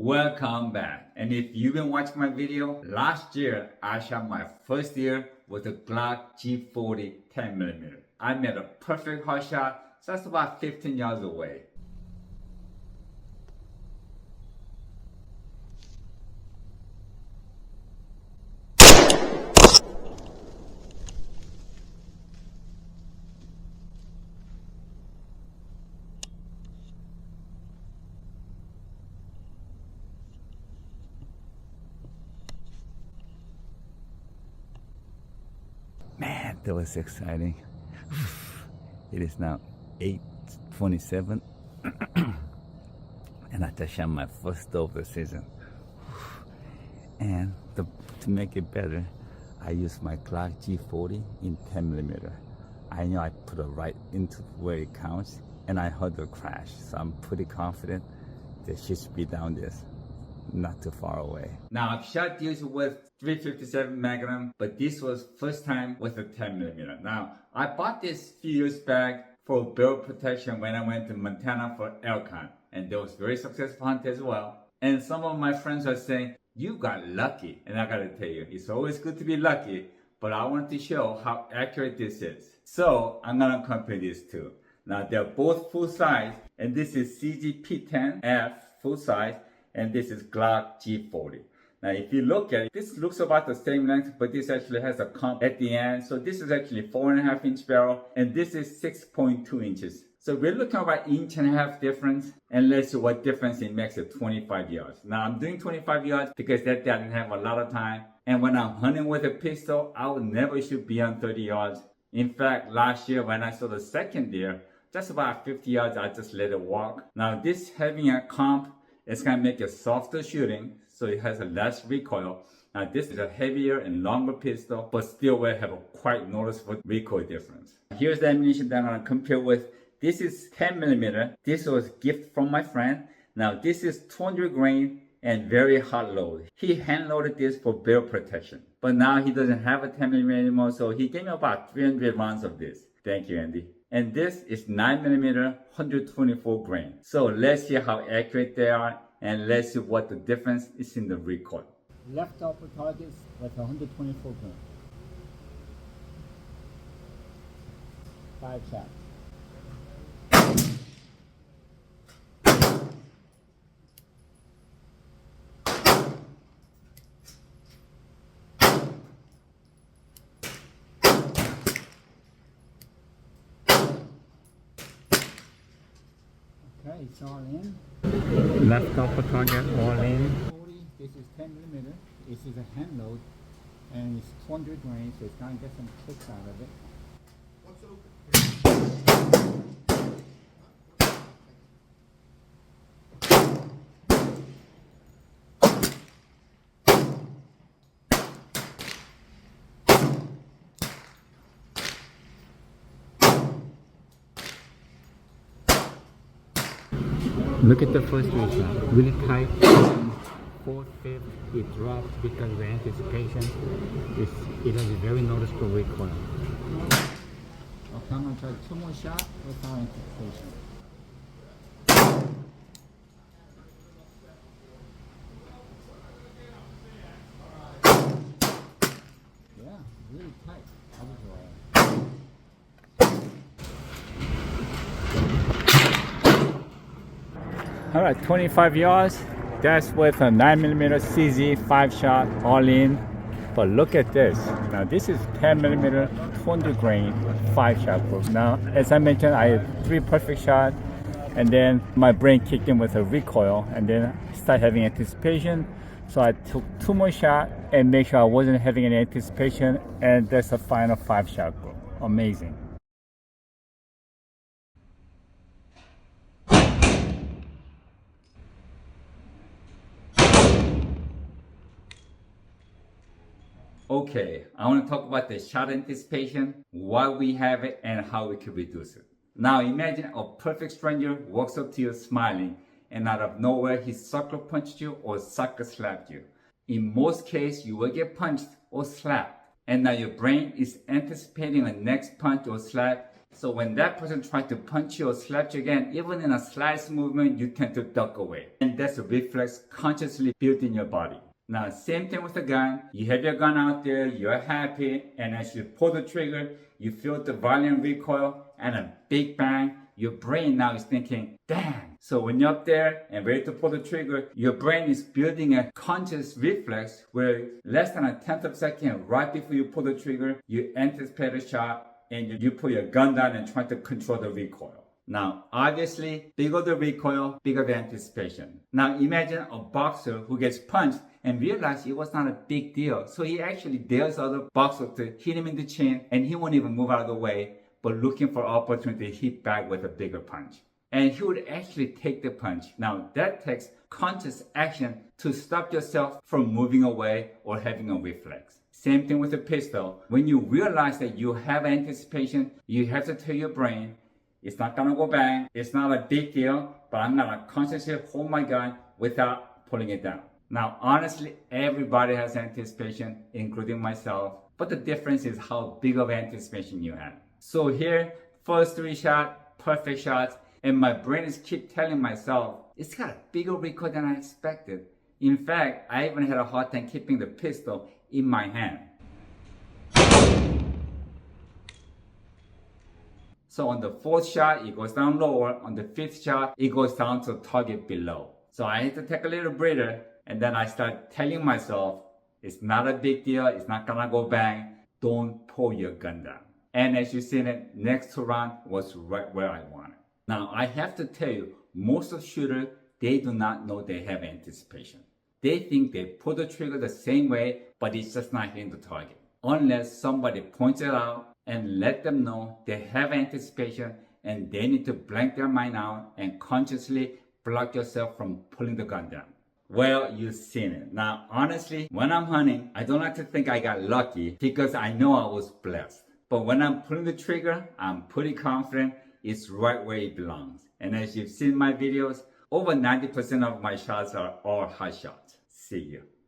Welcome back. And if you've been watching my video, last year I shot my first deer with a Glock G40 10mm. I made a perfect hot shot, so that's about 15 yards away. Man, that was exciting. It is now 8:27 and I just shot my first doe of the season. And to make it better, I used my Glock G40 in 10mm. I know I put it right into where it counts, and I heard the crash, so I'm pretty confident that she should be down there, not too far away. Now I've shot deers with 357 Magnum, but this was first time with a 10mm. Now I bought this a few years back for barrel protection when I went to Montana for elk hunt, and that was very successful hunt as well. And some of my friends are saying, you got lucky, and I gotta tell you, it's always good to be lucky, but I want to show how accurate this is. So I'm gonna compare these two. Now they're both full size, and this is CGP10F full size, and this is Glock G40. Now if you look at it, this looks about the same length, but this actually has a comp at the end. So this is actually 4.5 inch barrel, and this is 6.2 inches. So we're looking at about 1.5 inch difference, and let's see what difference it makes at 25 yards. Now I'm doing 25 yards because that day I didn't have a lot of time. And when I'm hunting with a pistol, I would never shoot beyond 30 yards. In fact, last year when I saw the second deer, just about 50 yards, I just let it walk. Now this having a comp, it's gonna make it softer shooting, so it has a less recoil. Now this is a heavier and longer pistol, but still will have a quite noticeable recoil difference. Here's the ammunition that I'm gonna compare with. This is 10mm. This was a gift from my friend. Now this is 200 grain and very hot load. He hand loaded this for barrel protection, but now he doesn't have a 10mm anymore, so he gave me about 300 rounds of this. Thank you, Andy. And this is 9mm, 124 grain. So let's see how accurate they are, and let's see what the difference is in the recoil. Left upper targets with 124 grain. 5 shots. Okay, it's all in. Left upper target, all in. 40, this is 10mm. This is a hand load, and it's 200 grain, so it's gonna get some kicks out of it. What's open? Look at the first shot, really tight. 4/5, it drops because of the anticipation. It has a very noticeable recoil. Okay, I'm going to try 2 more shots without anticipation. Yeah, really tight. All right, 25 yards. That's with a 9mm CZ 5 shot all in. But look at this. Now this is 10mm 200 grain 5 shot group. Now as I mentioned, I had 3 perfect shots, and then my brain kicked in with a recoil, and then I started having anticipation. So I took 2 more shots and make sure I wasn't having any anticipation, and that's the final 5 shot group. Amazing. Okay, I want to talk about the shot anticipation, why we have it, and how we can reduce it. Now imagine a perfect stranger walks up to you smiling, and out of nowhere he sucker punched you or sucker slapped you. In most cases, you will get punched or slapped, and now your brain is anticipating a next punch or slap So when that person tries to punch you or slap you again, even in a slight movement, you tend to duck away. And that's a reflex consciously built in your body. Now, same thing with the gun. You have your gun out there, you're happy, and as you pull the trigger, you feel the violent recoil and a big bang. Your brain now is thinking, damn. So when you're up there and ready to pull the trigger, your brain is building a conscious reflex where less than a tenth of a second right before you pull the trigger, you anticipate a shot and you put your gun down and try to control the recoil. Now, obviously, bigger the recoil, bigger the anticipation. Now, imagine a boxer who gets punched and realizes it was not a big deal. So he actually dares other boxer to hit him in the chin and he won't even move out of the way, but looking for opportunity to hit back with a bigger punch. And he would actually take the punch. Now, that takes conscious action to stop yourself from moving away or having a reflex. Same thing with a pistol. When you realize that you have anticipation, you have to tell your brain, it's not gonna go bang, it's not a big deal, but I'm gonna consciously hold my gun without pulling it down. Now, honestly, everybody has anticipation, including myself, but the difference is how big of anticipation you have. So here, first 3 shots, perfect shots, and my brain is keep telling myself, it's got a bigger recoil than I expected. In fact, I even had a hard time keeping the pistol in my hand. So on the 4th shot, it goes down lower. On the 5th shot, it goes down to target below. So I had to take a little breather, and then I start telling myself, it's not a big deal, it's not gonna go bang, don't pull your gun down. And as you see it, next round was right where I wanted. Now I have to tell you, most of shooters, they do not know they have anticipation. They think they pull the trigger the same way, but it's just not hitting the target. Unless somebody points it out and let them know they have anticipation and they need to blank their mind out and consciously block yourself from pulling the gun down. Well, you've seen it. Now, honestly, when I'm hunting, I don't like to think I got lucky because I know I was blessed. But when I'm pulling the trigger, I'm pretty confident it's right where it belongs. And as you've seen my videos, over 90% of my shots are all hot shots. See you.